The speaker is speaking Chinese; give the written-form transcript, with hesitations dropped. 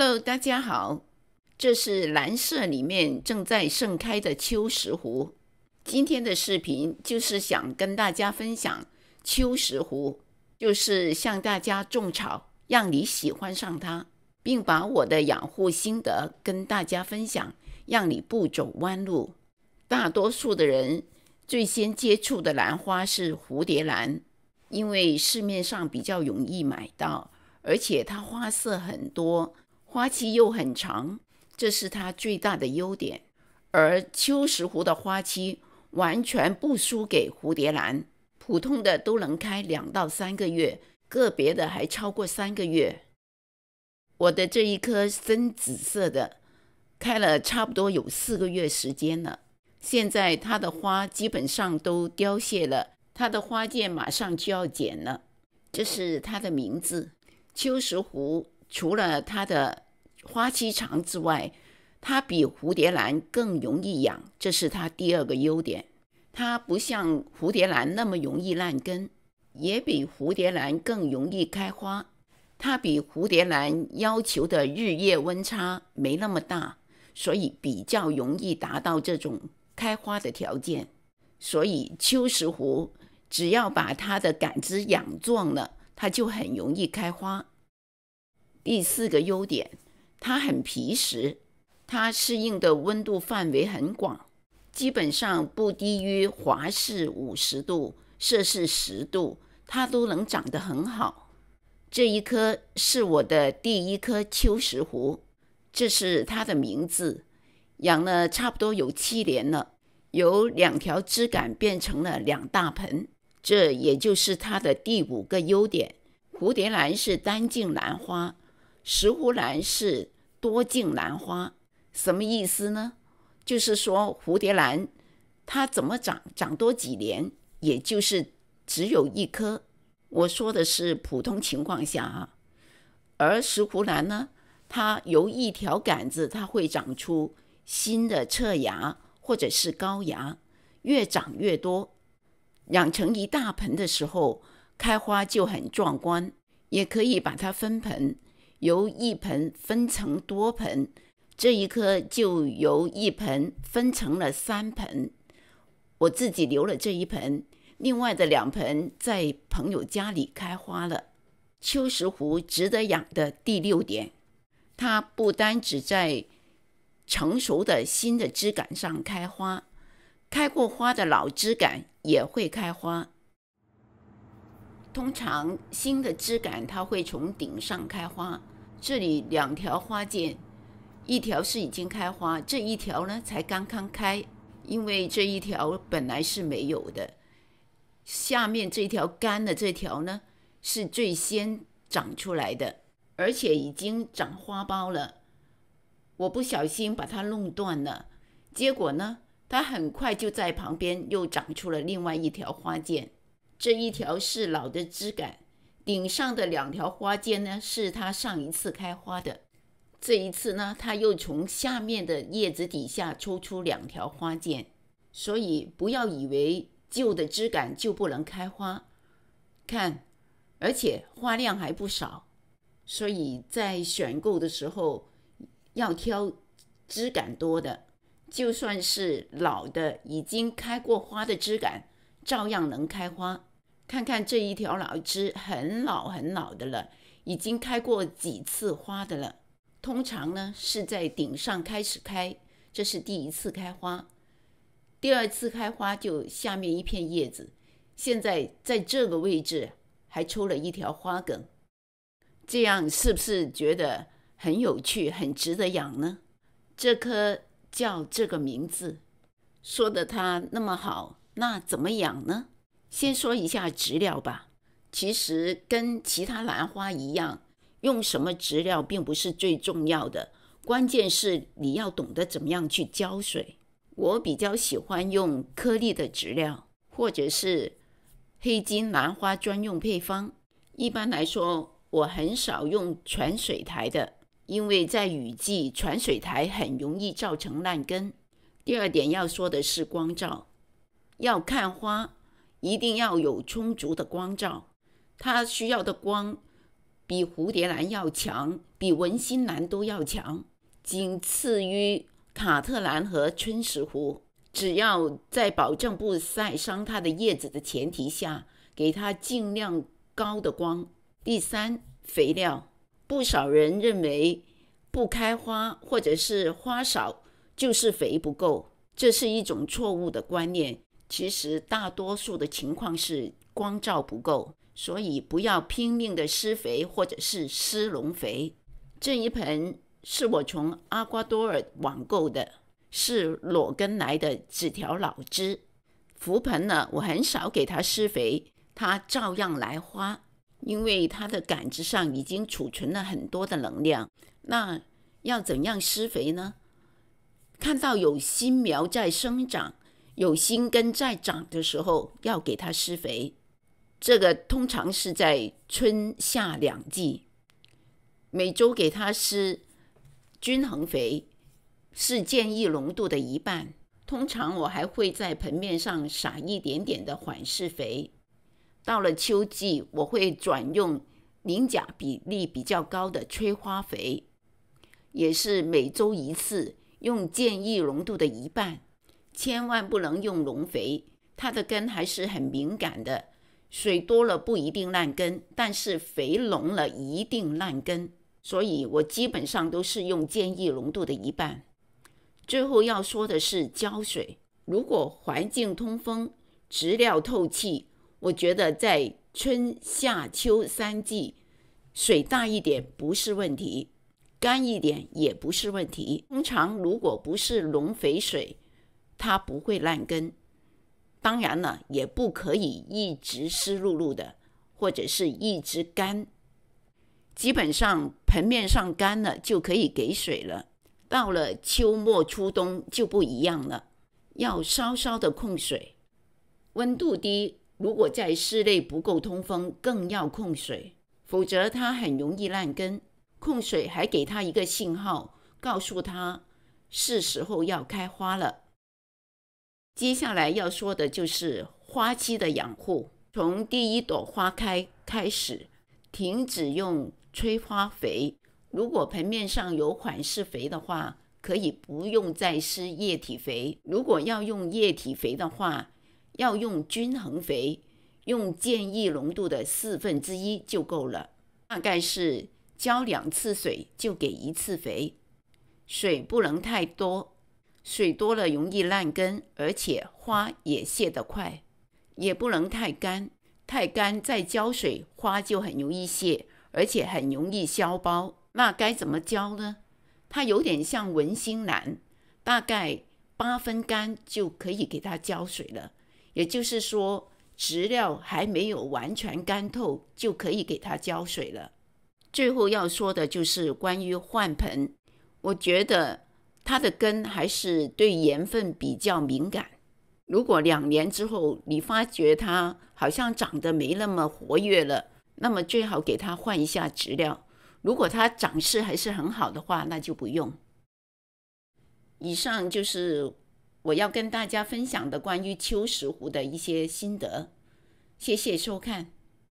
Hello， 大家好，这是蓝色里面正在盛开的秋石斛。今天的视频就是想跟大家分享秋石斛，就是向大家种草，让你喜欢上它，并把我的养护心得跟大家分享，让你不走弯路。大多数的人最先接触的兰花是蝴蝶兰，因为市面上比较容易买到，而且它花色很多，花期又很长，这是它最大的优点。而秋石斛的花期完全不输给蝴蝶兰，普通的都能开2到3个月，个别的还超过3个月。我的这一颗深紫色的开了差不多有4个月时间了，现在它的花基本上都凋谢了，它的花剑马上就要剪了。这是它的名字。秋石斛除了它的花期长之外，它比蝴蝶兰更容易养，这是它第2个优点。它不像蝴蝶兰那么容易烂根，也比蝴蝶兰更容易开花。它比蝴蝶兰要求的日夜温差没那么大，所以比较容易达到这种开花的条件。所以秋石斛只要把它的杆子养壮了，它就很容易开花。第4个优点，它很皮实，它适应的温度范围很广，基本上不低于华氏50度、摄氏10度，它都能长得很好。这一颗是我的第1颗秋石斛，这是它的名字，养了差不多有7年了，由2条枝杆变成了2大盆，这也就是它的第5个优点。蝴蝶兰是单茎兰花，石斛兰是多茎兰花。什么意思呢？就是说蝴蝶兰它怎么长多几年，也就是只有1颗。我说的是普通情况下啊。而石斛兰呢，它由1条杆子它会长出新的侧芽或者是高芽，越长越多，养成一大盆的时候，开花就很壮观。也可以把它分盆，由1盆分成多盆，这一颗就由1盆分成了3盆。我自己留了这1盆，另外的2盆在朋友家里开花了。秋石斛值得养的第6点，它不单只在成熟的新的枝杆上开花，开过花的老枝杆也会开花。通常新的枝杆它会从顶上开花，这里2条花剑，1条是已经开花，这1条呢才刚刚开，因为这1条本来是没有的。下面这条干的这条呢是最先长出来的，而且已经长花苞了。我不小心把它弄断了，结果呢它很快就在旁边又长出了另外1条花剑。这1条是老的枝杆，顶上的2条花剑呢是它上一次开花的。这一次呢，它又从下面的叶子底下抽出2条花剑，所以不要以为旧的枝杆就不能开花，看，而且花量还不少，所以在选购的时候要挑枝杆多的，就算是老的已经开过花的枝杆，照样能开花。看看这1条老枝很老很老的了，已经开过几次花的了。通常呢是在顶上开始开，这是第1次开花。第2次开花就下面一片叶子，现在在这个位置还抽了1条花梗，这样是不是觉得很有趣，很值得养呢？这棵叫这个名字，说的它那么好，那怎么养呢？先说一下植料吧。其实跟其他兰花一样，用什么植料并不是最重要的，关键是你要懂得怎么样去浇水。我比较喜欢用颗粒的植料，或者是黑金兰花专用配方。一般来说，我很少用传水台的，因为在雨季传水台很容易造成烂根。第2点要说的是光照，要看花一定要有充足的光照，它需要的光比蝴蝶兰要强，比比文心兰都要强，仅次于卡特兰和春石斛。只要在保证不晒伤它的叶子的前提下，给它尽量高的光。第三，肥料。不少人认为不开花或者是花少就是肥不够，这是一种错误的观念。其实大多数的情况是光照不够，所以不要拼命的施肥或者是施农肥。这一盆是我从阿瓜多尔网购的，是裸根来的纸条老枝。浮盆呢，我很少给它施肥，它照样来花，因为它的杆子上已经储存了很多的能量。那要怎样施肥呢？看到有新苗在生长，有新根在长的时候，要给它施肥。这个通常是在春夏两季，每周给它施均衡肥，是建议浓度的一半。通常我还会在盆面上撒一点点的缓释肥。到了秋季，我会转用磷钾比例比较高的催花肥，也是每周一次，用建议浓度的一半。千万不能用农肥，它的根还是很敏感的，水多了不一定烂根，但是肥浓了一定烂根。所以我基本上都是用建议浓度的一半。最后要说的是浇水。如果环境通风，植料透气，我觉得在春夏秋三季，水大一点不是问题，干一点也不是问题。通常如果不是农肥水，它不会烂根。当然了，也不可以一直湿漉漉的，或者是一直干。基本上盆面上干了就可以给水了。到了秋末初冬就不一样了，要稍稍的控水。温度低，如果在室内不够通风，更要控水，否则它很容易烂根。控水还给它一个信号，告诉它是时候要开花了。接下来要说的就是花期的养护，从第一朵花开开始，停止用催花肥。如果盆面上有缓释肥的话，可以不用再施液体肥。如果要用液体肥的话，要用均衡肥，用建议浓度的1/4就够了。大概是浇2次水就给1次肥，水不能太多，水多了容易烂根，而且花也谢得快。也不能太干，太干再浇水，花就很容易谢，而且很容易消苞。那该怎么浇呢？它有点像文心兰，大概8分干就可以给它浇水了。也就是说，植料还没有完全干透，就可以给它浇水了。最后要说的就是关于换盆，我觉得它的根还是对盐分比较敏感。如果2年之后你发觉它好像长得没那么活跃了，那么最好给它换一下植料。如果它长势还是很好的话，那就不用。以上就是我要跟大家分享的关于秋石斛的一些心得，谢谢收看。